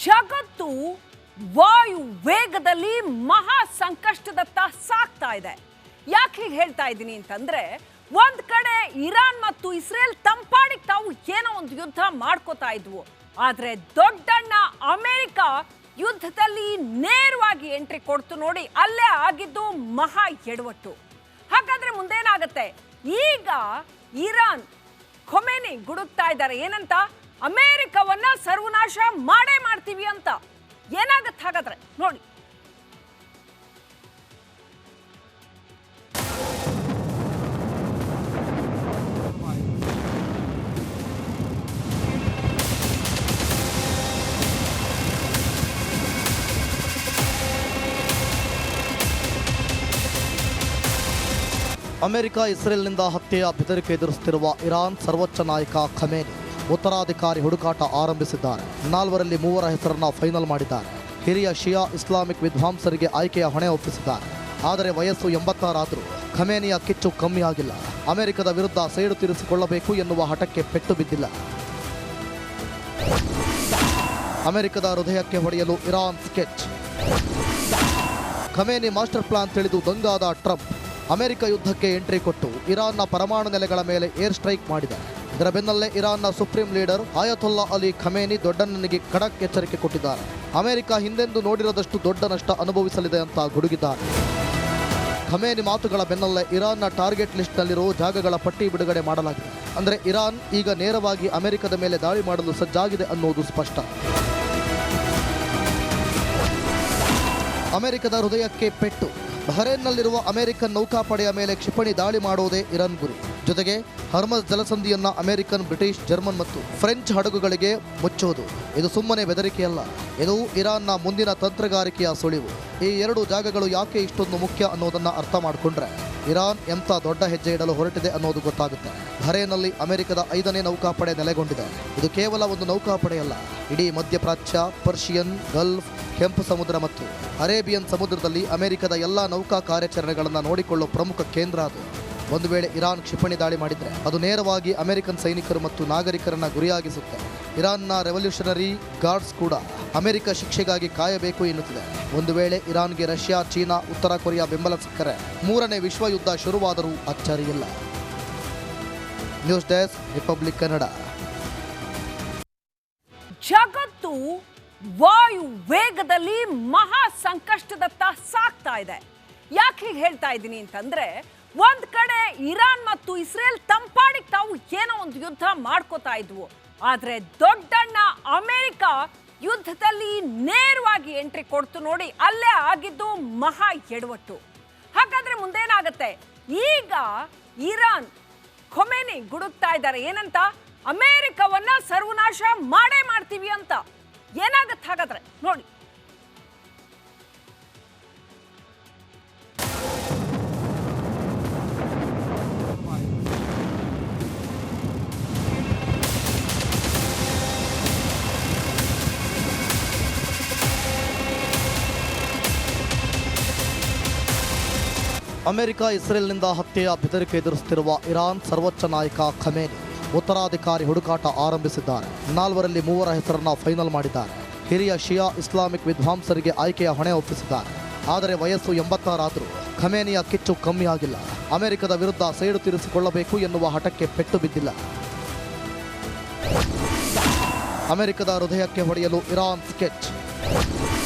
ಜಗತ್ತು ವಾಯು ವೇಗದಲ್ಲಿ ಮಹಾ ಸಂಕಷ್ಟದತ್ತ ಸಾಗ್ತಾ ಇದೆ. ಯಾಕೆ ಹೀಗೆ ಹೇಳ್ತಾ ಇದ್ದೀನಿ ಅಂತಂದ್ರೆ, ಒಂದ್ ಕಡೆ ಇರಾನ್ ಮತ್ತು ಇಸ್ರೇಲ್ ತಂಪಾಡಿಗೆ ತಾವು ಏನೋ ಒಂದು ಯುದ್ಧ ಮಾಡ್ಕೋತಾ ಇದ್ವು. ಆದ್ರೆ ದೊಡ್ಡಣ್ಣ ಅಮೆರಿಕ ಯುದ್ಧದಲ್ಲಿ ನೇರವಾಗಿ ಎಂಟ್ರಿ ಕೊಡ್ತು ನೋಡಿ, ಅಲ್ಲೇ ಆಗಿದ್ದು ಮಹಾ ಎಡವಟ್ಟು. ಹಾಗಾದ್ರೆ ಮುಂದೇನಾಗತ್ತೆ? ಈಗ ಇರಾನ್ ಖೊಮೇನಿ ಗುಡುಕ್ತಾ ಇದ್ದಾರೆ ಏನಂತ, ಅಮೆರಿಕವನ್ನ ಸರ್ವನಾಶ ಮಾಡೇ ಮಾಡ್ತೀವಿ ಅಂತ. ಏನಾಗತ್ತೆ ಹಾಗಾದ್ರೆ ನೋಡಿ. ಅಮೆರಿಕ ಇಸ್ರೇಲ್ನಿಂದ ಹತ್ಯೆಯ ಬೆದರಿಕೆ ಎದುರಿಸುತ್ತಿರುವ ಇರಾನ್ ಸರ್ವೋಚ್ಚ ನಾಯಕ ಖಮೇನಿ ಉತ್ತರಾಧಿಕಾರಿ ಹುಡುಕಾಟ ಆರಂಭಿಸಿದ್ದಾರೆ. 4ರಲ್ಲಿ 3 ಹೆಸರನ್ನ ಫೈನಲ್ ಮಾಡಿದ್ದಾರೆ. ಹಿರಿಯ ಶಿಯಾ ಇಸ್ಲಾಮಿಕ್ ವಿದ್ವಾಂಸರಿಗೆ ಆಯ್ಕೆಯ ಹೊಣೆ ಒಪ್ಪಿಸಿದ್ದಾರೆ. ಆದರೆ ವಯಸ್ಸು 86 ಆದರೂ ಖಮೇನಿಯ ಕಿಚ್ಚು ಕಮ್ಮಿ ಆಗಿಲ್ಲ. ಅಮೆರಿಕದ ವಿರುದ್ಧ ಸೇಡು ತೀರಿಸಿಕೊಳ್ಳಬೇಕು ಎನ್ನುವ ಹಠಕ್ಕೆ ಪೆಟ್ಟು ಬಿದ್ದಿಲ್ಲ. ಅಮೆರಿಕದ ಹೃದಯಕ್ಕೆ ಹೊಡೆಯಲು Iran sketch. Khamenei master plan ತಿಳಿದು ದಂಗಾದ ಟ್ರಂಪ್ ಅಮೆರಿಕ ಯುದ್ಧಕ್ಕೆ ಎಂಟ್ರಿ ಕೊಟ್ಟು ಇರಾನ್ನ ಪರಮಾಣು ನೆಲೆಗಳ ಮೇಲೆ ಏರ್ ಸ್ಟ್ರೈಕ್ ಮಾಡಿದೆ. ಇದರ ಬೆನ್ನಲ್ಲೇ ಇರಾನ್ನ ಸುಪ್ರೀಂ ಲೀಡರ್ ಆಯತೊಲ್ಲಾ ಅಲಿ ಖಮೇನಿ ದೊಡ್ಡಣ್ಣನಿಗೆ ಖಡಕ್ ಎಚ್ಚರಿಕೆ ಕೊಟ್ಟಿದ್ದಾರೆ. ಅಮೆರಿಕ ಹಿಂದೆಂದೂ ನೋಡಿರದಷ್ಟು ದೊಡ್ಡ ನಷ್ಟ ಅನುಭವಿಸಲಿದೆ ಅಂತ ಗುಡುಗಿದ್ದಾರೆ. ಖಮೇನಿ ಮಾತುಗಳ ಬೆನ್ನಲ್ಲೇ ಇರಾನ್ನ ಟಾರ್ಗೆಟ್ ಲಿಸ್ಟ್ನಲ್ಲಿರೋ ಜಾಗಗಳ ಪಟ್ಟಿ ಬಿಡುಗಡೆ ಮಾಡಲಾಗಿದೆ. ಅಂದರೆ ಇರಾನ್ ಈಗ ನೇರವಾಗಿ ಅಮೆರಿಕದ ಮೇಲೆ ದಾಳಿ ಮಾಡಲು ಸಜ್ಜಾಗಿದೆ ಅನ್ನೋದು ಸ್ಪಷ್ಟ. ಅಮೆರಿಕದ ಹೃದಯಕ್ಕೆ ಪೆಟ್ಟು. ಬಹರೇನ್ನಲ್ಲಿರುವ ಅಮೆರಿಕನ್ ನೌಕಾಪಡೆಯ ಮೇಲೆ ಕ್ಷಿಪಣಿ ದಾಳಿ ಮಾಡೋದೇ ಇರಾನ್ ಗುರಿ. ಜೊತೆಗೆ ಹರ್ಮಸ್ ಜಲಸಂಧಿಯನ್ನ ಅಮೆರಿಕನ್, ಬ್ರಿಟಿಷ್, ಜರ್ಮನ್ ಮತ್ತು ಫ್ರೆಂಚ್ ಹಡಗುಗಳಿಗೆ ಮುಚ್ಚೋದು ಇದು ಸುಮ್ಮನೆ ಬೆದರಿಕೆಯಲ್ಲ. ಇದು ಇರಾನ್ನ ಮುಂದಿನ ತಂತ್ರಗಾರಿಕೆಯ ಸುಳಿವು. ಈ 2 ಜಾಗಗಳು ಯಾಕೆ ಇಷ್ಟೊಂದು ಮುಖ್ಯ ಅನ್ನೋದನ್ನ ಅರ್ಥ ಮಾಡಿಕೊಂಡ್ರೆ ಇರಾನ್ ಎಂಥ ದೊಡ್ಡ ಹೆಜ್ಜೆ ಇಡಲು ಹೊರಟಿದೆ ಅನ್ನೋದು ಗೊತ್ತಾಗುತ್ತೆ. ಬಹರೇನ್ನಲ್ಲಿ ಅಮೆರಿಕದ 5ನೇ ನೌಕಾಪಡೆ ನೆಲೆಗೊಂಡಿದೆ. ಇದು ಕೇವಲ ಒಂದು ನೌಕಾಪಡೆಯಲ್ಲ, ಇಡೀ ಮಧ್ಯಪ್ರಾಚ್ಯ, ಪರ್ಷಿಯನ್ ಗಲ್ಫ್, ಕೆಂಪು ಸಮುದ್ರ ಮತ್ತು ಅರೇಬಿಯನ್ ಸಮುದ್ರದಲ್ಲಿ ಅಮೆರಿಕದ ಎಲ್ಲ ನೌಕಾ ಕಾರ್ಯಾಚರಣೆಗಳನ್ನು ನೋಡಿಕೊಳ್ಳುವ ಪ್ರಮುಖ ಕೇಂದ್ರ ಅದು. ಒಂದು ವೇಳೆ ಇರಾನ್ ಕ್ಷಿಪಣಿ ದಾಳಿ ಮಾಡಿದರೆ ಅದು ನೇರವಾಗಿ ಅಮೆರಿಕನ್ ಸೈನಿಕರು ಮತ್ತು ನಾಗರಿಕರನ್ನ ಗುರಿಯಾಗಿಸುತ್ತೆ. ಇರಾನ್ನ ರೆವಲ್ಯೂಷನರಿ ಗಾರ್ಡ್ಸ್ ಕೂಡ ಅಮೆರಿಕ ಶಿಕ್ಷೆಗಾಗಿ ಕಾಯಬೇಕು ಎನ್ನುತ್ತಿದೆ. ಒಂದು ವೇಳೆ ಇರಾನ್ಗೆ ರಷ್ಯಾ, ಚೀನಾ, ಉತ್ತರ ಕೊರಿಯಾ ಬೆಂಬಲ ಸಿಕ್ಕರೆ 3ನೇ ವಿಶ್ವ ಯುದ್ಧ ಶುರುವಾದರೂ ಅಚ್ಚರಿಯಿಲ್ಲ. News desk, Republic Kannada. ಜಗತ್ತು ವಾಯು ವೇಗದಲ್ಲಿ ಮಹಾ ಸಂಕಷ್ಟದತ್ತ ಸಾಗ್ತಾ ಇದೆ. ಯಾಕೆ ಹೀಗೆ ಹೇಳ್ತಾ ಇದ್ದೀನಿ ಅಂತಂದ್ರೆ, ಒಂದ್ ಕಡೆ ಇರಾನ್ ಮತ್ತು ಇಸ್ರೇಲ್ ತಂಪಾಡಿಗೆ ತಾವು ಏನೋ ಒಂದು ಯುದ್ಧ ಮಾಡ್ಕೋತಾ ಇದ್ವು. ಆದ್ರೆ ದೊಡ್ಡಣ್ಣ ಅಮೆರಿಕ ಯುದ್ಧದಲ್ಲಿ ನೇರವಾಗಿ ಎಂಟ್ರಿ ಕೊಡ್ತು ನೋಡಿ, ಅಲ್ಲೇ ಆಗಿದ್ದು ಮಹಾ ಎಡವಟ್ಟು. ಹಾಗಾದ್ರೆ ಮುಂದೇನಾಗತ್ತೆ? ಈಗ ಇರಾನ್ ಖೊಮೇನಿ ಗುಡುಕ್ತಾ ಇದ್ದಾರೆ ಏನಂತ, ಅಮೆರಿಕವನ್ನ ಸರ್ವನಾಶ ಮಾಡೇ ಮಾಡ್ತೀವಿ ಅಂತ. ಏನಾಗತ್ತೆ ಹಾಗಾದ್ರೆ ನೋಡಿ. ಅಮೆರಿಕ ಇಸ್ರೇಲ್ನಿಂದ ಹತ್ಯೆಯ ಬೆದರಿಕೆ ಎದುರಿಸುತ್ತಿರುವ ಇರಾನ್ ಸರ್ವೋಚ್ಚ ನಾಯಕ ಖಮೇನಿ ಉತ್ತರಾಧಿಕಾರಿ ಹುಡುಕಾಟ ಆರಂಭಿಸಿದ್ದಾರೆ. 4ರಲ್ಲಿ 3 ಹೆಸರನ್ನ ಫೈನಲ್ ಮಾಡಿದ್ದಾರೆ. ಹಿರಿಯ ಶಿಯಾ ಇಸ್ಲಾಮಿಕ್ ವಿದ್ವಾಂಸರಿಗೆ ಆಯ್ಕೆಯ ಹೊಣೆ ಒಪ್ಪಿಸಿದ್ದಾರೆ. ಆದರೆ ವಯಸ್ಸು 86 ಆದರೂ ಖಮೇನಿಯ ಕಿಚ್ಚು ಕಮ್ಮಿ ಆಗಿಲ್ಲ. ಅಮೆರಿಕದ ವಿರುದ್ಧ ಸೇಡು ತೀರಿಸಿಕೊಳ್ಳಬೇಕು ಎನ್ನುವ ಹಠಕ್ಕೆ ಪೆಟ್ಟು ಬಿದ್ದಿಲ್ಲ. ಅಮೆರಿಕದ ಹೃದಯಕ್ಕೆ ಹೊಡೆಯಲು Iran sketch.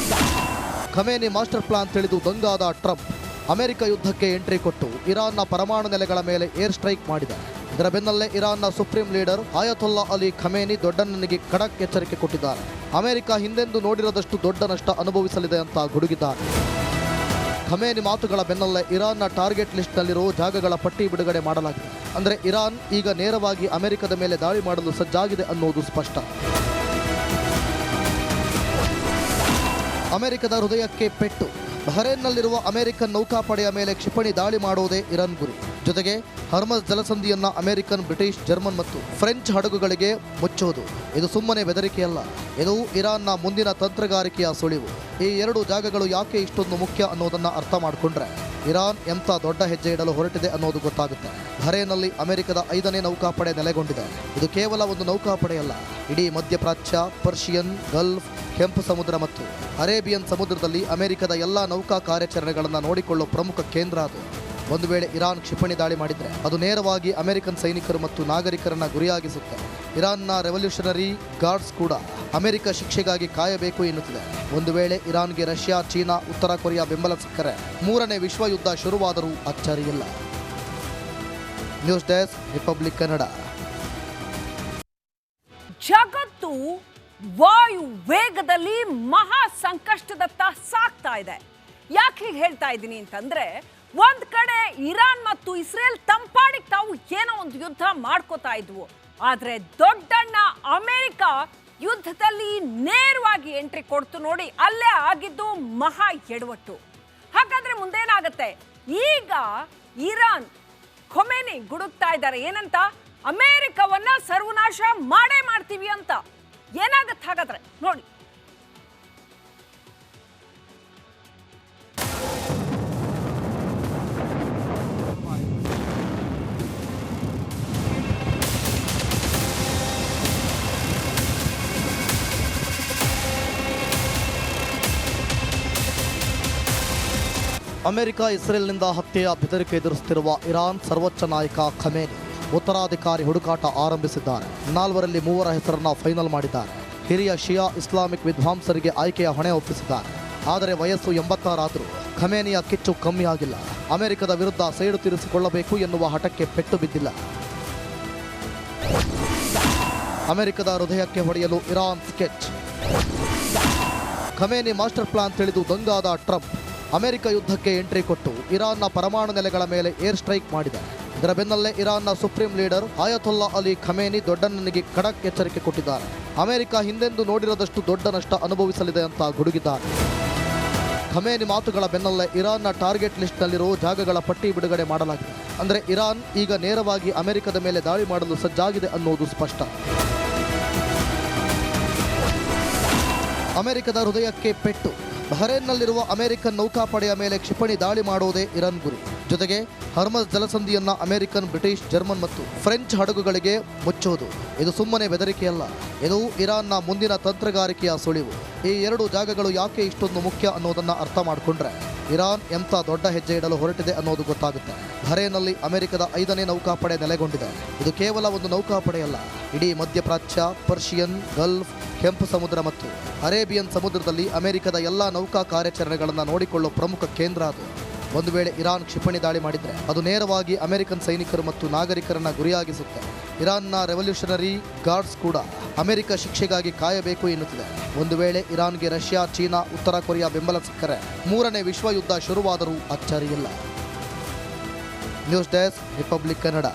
Khamenei master plan ತಿಳಿದು ದಂಗಾದ ಟ್ರಂಪ್ ಅಮೆರಿಕ ಯುದ್ಧಕ್ಕೆ ಎಂಟ್ರಿ ಕೊಟ್ಟು ಇರಾನ್ನ ಪರಮಾಣು ನೆಲೆಗಳ ಮೇಲೆ ಏರ್ ಸ್ಟ್ರೈಕ್ ಮಾಡಿದೆ. ಇದರ ಬೆನ್ನಲ್ಲೇ ಇರಾನ್ನ ಸುಪ್ರೀಂ ಲೀಡರ್ ಆಯತೊಲ್ಲಾ ಅಲಿ ಖಮೇನಿ ದೊಡ್ಡಣ್ಣನಿಗೆ ಖಡಕ್ ಎಚ್ಚರಿಕೆ ಕೊಟ್ಟಿದ್ದಾರೆ. ಅಮೆರಿಕ ಹಿಂದೆಂದೂ ನೋಡಿರದಷ್ಟು ದೊಡ್ಡ ನಷ್ಟ ಅನುಭವಿಸಲಿದೆ ಅಂತ ಗುಡುಗಿದ್ದಾರೆ. ಖಮೇನಿ ಮಾತುಗಳ ಬೆನ್ನಲ್ಲೇ ಇರಾನ್ನ ಟಾರ್ಗೆಟ್ ಲಿಸ್ಟ್ನಲ್ಲಿರೋ ಜಾಗಗಳ ಪಟ್ಟಿ ಬಿಡುಗಡೆ ಮಾಡಲಾಗಿದೆ. ಅಂದರೆ ಇರಾನ್ ಈಗ ನೇರವಾಗಿ ಅಮೆರಿಕದ ಮೇಲೆ ದಾಳಿ ಮಾಡಲು ಸಜ್ಜಾಗಿದೆ ಅನ್ನೋದು ಸ್ಪಷ್ಟ. ಅಮೆರಿಕದ ಹೃದಯಕ್ಕೆ ಪೆಟ್ಟು. ಬಹರೇನ್ನಲ್ಲಿರುವ ಅಮೆರಿಕನ್ ನೌಕಾಪಡೆಯ ಮೇಲೆ ಕ್ಷಿಪಣಿ ದಾಳಿ ಮಾಡೋದೇ ಇರಾನ್ ಗುರಿ. ಜೊತೆಗೆ ಹರ್ಮಸ್ ಜಲಸಂಧಿಯನ್ನ ಅಮೆರಿಕನ್, ಬ್ರಿಟಿಷ್, ಜರ್ಮನ್ ಮತ್ತು ಫ್ರೆಂಚ್ ಹಡಗುಗಳಿಗೆ ಮುಚ್ಚೋದು ಇದು ಸುಮ್ಮನೆ ಬೆದರಿಕೆಯಲ್ಲ. ಇದು ಇರಾನ್ನ ಮುಂದಿನ ತಂತ್ರಗಾರಿಕೆಯ ಸುಳಿವು. ಈ ಎರಡು ಜಾಗಗಳು ಯಾಕೆ ಇಷ್ಟೊಂದು ಮುಖ್ಯ ಅನ್ನೋದನ್ನ ಅರ್ಥ ಮಾಡಿಕೊಂಡ್ರೆ ಇರಾನ್ ಎಂಥ ದೊಡ್ಡ ಹೆಜ್ಜೆ ಇಡಲು ಹೊರಟಿದೆ ಅನ್ನೋದು ಗೊತ್ತಾಗುತ್ತೆ. ಬಹರೇನ್ನಲ್ಲಿ ಅಮೆರಿಕದ 5ನೇ ನೌಕಾಪಡೆ ನೆಲೆಗೊಂಡಿದೆ. ಇದು ಕೇವಲ ಒಂದು ನೌಕಾಪಡೆಯಲ್ಲ, ಇಡೀ ಮಧ್ಯಪ್ರಾಚ್ಯ, ಪರ್ಷಿಯನ್ ಗಲ್ಫ್, ಕೆಂಪು ಸಮುದ್ರ ಮತ್ತು ಅರೇಬಿಯನ್ ಸಮುದ್ರದಲ್ಲಿ ಅಮೆರಿಕದ ಎಲ್ಲ ನೌಕಾ ಕಾರ್ಯಾಚರಣೆಗಳನ್ನು ನೋಡಿಕೊಳ್ಳುವ ಪ್ರಮುಖ ಕೇಂದ್ರ ಅದು. ಒಂದು ವೇಳೆ ಇರಾನ್ ಕ್ಷಿಪಣಿ ದಾಳಿ ಮಾಡಿದರೆ ಅದು ನೇರವಾಗಿ ಅಮೆರಿಕನ್ ಸೈನಿಕರು ಮತ್ತು ನಾಗರಿಕರನ್ನ ಗುರಿಯಾಗಿಸುತ್ತೆ. ಇರಾನ್ನ ರೆವಲ್ಯೂಷನರಿ ಗಾರ್ಡ್ಸ್ ಕೂಡ ಅಮೆರಿಕ ಶಿಕ್ಷೆಗಾಗಿ ಕಾಯಬೇಕು ಎನ್ನುತ್ತಿದೆ. ಒಂದು ವೇಳೆ ಇರಾನ್ಗೆ ರಷ್ಯಾ, ಚೀನಾ, ಉತ್ತರ ಕೊರಿಯಾ ಬೆಂಬಲ ಸಿಕ್ಕರೆ 3ನೇ ವಿಶ್ವ ಯುದ್ಧ ಶುರುವಾದರೂ ಅಚ್ಚರಿಯಿಲ್ಲ. News desk, Republic Kannada. ಜಗತ್ತು ವಾಯು ವೇಗದಲ್ಲಿ ಮಹಾ ಸಂಕಷ್ಟದತ್ತ ಸಾಗ್ತಾ ಇದೆ. ಯಾಕೆ ಹೀಗೆ ಹೇಳ್ತಾ ಇದ್ದೀನಿ ಅಂತಂದ್ರೆ, ಒಂದ್ ಕಡೆ ಇರಾನ್ ಮತ್ತು ಇಸ್ರೇಲ್ ತಂಪಾಡಿಗೆ ತಾವು ಏನೋ ಒಂದು ಯುದ್ಧ ಮಾಡ್ಕೋತಾ ಇದ್ವು. ಆದ್ರೆ ದೊಡ್ಡಣ್ಣ ಅಮೆರಿಕ ಯುದ್ಧದಲ್ಲಿ ನೇರವಾಗಿ ಎಂಟ್ರಿ ಕೊಡ್ತು ನೋಡಿ, ಅಲ್ಲೇ ಆಗಿದ್ದು ಮಹಾ ಎಡವಟ್ಟು. ಹಾಗಾದ್ರೆ ಮುಂದೇನಾಗತ್ತೆ? ಈಗ ಇರಾನ್ ಖೊಮೇನಿ ಗುಡುಕ್ತಾ ಇದ್ದಾರೆ ಏನಂತ, ಅಮೆರಿಕವನ್ನ ಸರ್ವನಾಶ ಮಾಡೇ ಮಾಡ್ತೀವಿ ಅಂತ. ಏನಾಗತ್ತೆ ಹಾಗಾದ್ರೆ ನೋಡಿ. ಅಮೆರಿಕ ಇಸ್ರೇಲ್ನಿಂದ ಹತ್ಯೆಯ ಬೆದರಿಕೆ ಎದುರಿಸುತ್ತಿರುವ ಇರಾನ್ ಸರ್ವೋಚ್ಚ ನಾಯಕ ಖಮೇನಿ ಉತ್ತರಾಧಿಕಾರಿ ಹುಡುಕಾಟ ಆರಂಭಿಸಿದ್ದಾರೆ. 4ರಲ್ಲಿ 3 ಹೆಸರನ್ನ ಫೈನಲ್ ಮಾಡಿದ್ದಾರೆ. ಹಿರಿಯ ಶಿಯಾ ಇಸ್ಲಾಮಿಕ್ ವಿದ್ವಾಂಸರಿಗೆ ಆಯ್ಕೆಯ ಹೊಣೆ ಒಪ್ಪಿಸಿದ್ದಾರೆ. ಆದರೆ ವಯಸ್ಸು 86 ಆದರೂ ಖಮೇನಿಯ ಕಿಚ್ಚು ಕಮ್ಮಿಯಾಗಿಲ್ಲ. ಅಮೆರಿಕದ ವಿರುದ್ಧ ಸೇಡು ತೀರಿಸಿಕೊಳ್ಳಬೇಕು ಎನ್ನುವ ಹಠಕ್ಕೆ ಪೆಟ್ಟು ಬಿದ್ದಿಲ್ಲ. ಅಮೆರಿಕದ ಹೃದಯಕ್ಕೆ ಹೊಡೆಯಲು Iran sketch. Khamenei master plan ತಿಳಿದು ದಂಗಾದ ಟ್ರಂಪ್ ಅಮೆರಿಕ ಯುದ್ಧಕ್ಕೆ ಎಂಟ್ರಿ ಕೊಟ್ಟು ಇರಾನ್ನ ಪರಮಾಣು ನೆಲೆಗಳ ಮೇಲೆ ಏರ್ ಸ್ಟ್ರೈಕ್ ಮಾಡಿದೆ. ಇದರ ಬೆನ್ನಲ್ಲೇ ಇರಾನ್ನ ಸುಪ್ರೀಂ ಲೀಡರ್ ಆಯತೊಲ್ಲಾ ಅಲಿ ಖಮೇನಿ ದೊಡ್ಡಣ್ಣನಿಗೆ ಖಡಕ್ ಎಚ್ಚರಿಕೆ ಕೊಟ್ಟಿದ್ದಾರೆ. ಅಮೆರಿಕ ಹಿಂದೆಂದೂ ನೋಡಿರದಷ್ಟು ದೊಡ್ಡ ನಷ್ಟ ಅನುಭವಿಸಲಿದೆ ಅಂತ ಗುಡುಗಿದ್ದಾರೆ. ಖಮೇನಿ ಮಾತುಗಳ ಬೆನ್ನಲ್ಲೇ ಇರಾನ್ನ ಟಾರ್ಗೆಟ್ ಲಿಸ್ಟ್ನಲ್ಲಿರೋ ಜಾಗಗಳ ಪಟ್ಟಿ ಬಿಡುಗಡೆ ಮಾಡಲಾಗಿದೆ. ಅಂದರೆ ಇರಾನ್ ಈಗ ನೇರವಾಗಿ ಅಮೆರಿಕದ ಮೇಲೆ ದಾಳಿ ಮಾಡಲು ಸಜ್ಜಾಗಿದೆ ಅನ್ನೋದು ಸ್ಪಷ್ಟ. ಅಮೆರಿಕದ ಹೃದಯಕ್ಕೆ ಪೆಟ್ಟು. ಬಹರೇನ್ನಲ್ಲಿರುವ ಅಮೆರಿಕನ್ ನೌಕಾಪಡೆಯ ಮೇಲೆ ಕ್ಷಿಪಣಿ ದಾಳಿ ಮಾಡುವುದೇ ಇರಾನ್ ಗುರಿ. ಜೊತೆಗೆ ಹರ್ಮಜ್ ಜಲಸಂಧಿಯನ್ನ ಅಮೆರಿಕನ್, ಬ್ರಿಟಿಷ್, ಜರ್ಮನ್ ಮತ್ತು ಫ್ರೆಂಚ್ ಹಡಗುಗಳಿಗೆ ಮುಚ್ಚುವುದು. ಇದು ಸುಮ್ಮನೆ ಬೆದರಿಕೆಯಲ್ಲ, ಇದು ಇರಾನ್ನ ಮುಂದಿನ ತಂತ್ರಗಾರಿಕೆಯ ಸುಳಿವು. ಈ ಎರಡು ಜಾಗಗಳು ಯಾಕೆ ಇಷ್ಟೊಂದು ಮುಖ್ಯ ಅನ್ನೋದನ್ನ ಅರ್ಥ ಮಾಡಿಕೊಂಡ್ರೆ ಇರಾನ್ ಎಂಥ ದೊಡ್ಡ ಹೆಜ್ಜೆ ಇಡಲು ಹೊರಟಿದೆ ಅನ್ನೋದು ಗೊತ್ತಾಗುತ್ತೆ. ಬಹರೇನ್ನಲ್ಲಿ ಅಮೆರಿಕದ 5ನೇ ನೌಕಾಪಡೆ ನೆಲೆಗೊಂಡಿದೆ. ಇದು ಕೇವಲ ಒಂದು ನೌಕಾಪಡೆಯಲ್ಲ, ಇಡೀ ಮಧ್ಯಪ್ರಾಚ್ಯ, ಪರ್ಷಿಯನ್ ಗಲ್ಫ್, ಕೆಂಪು ಸಮುದ್ರ ಮತ್ತು ಅರೇಬಿಯನ್ ಸಮುದ್ರದಲ್ಲಿ ಅಮೆರಿಕದ ಎಲ್ಲ ನೌಕಾ ಕಾರ್ಯಾಚರಣೆಗಳನ್ನು ನೋಡಿಕೊಳ್ಳುವ ಪ್ರಮುಖ ಕೇಂದ್ರ ಅದು. ಒಂದು ವೇಳೆ ಇರಾನ್ ಕ್ಷಿಪಣಿ ದಾಳಿ ಮಾಡಿದರೆ ಅದು ನೇರವಾಗಿ ಅಮೆರಿಕನ್ ಸೈನಿಕರು ಮತ್ತು ನಾಗರಿಕರನ್ನ ಗುರಿಯಾಗಿಸುತ್ತೆ. ಇರಾನ್ನ ರೆವಲ್ಯೂಷನರಿ ಗಾರ್ಡ್ಸ್ ಕೂಡ ಅಮೆರಿಕ ಶಿಕ್ಷೆಗಾಗಿ ಕಾಯಬೇಕು ಎನ್ನುತ್ತಿದೆ. ಒಂದು ವೇಳೆ ಇರಾನ್ಗೆ ರಷ್ಯಾ, ಚೀನಾ, ಉತ್ತರ ಕೊರಿಯಾ ಬೆಂಬಲ ಸಿಕ್ಕರೆ 3ನೇ ವಿಶ್ವ ಯುದ್ಧ ಶುರುವಾದರೂ ಅಚ್ಚರಿಯಿಲ್ಲ. News desk, Republic Kannada.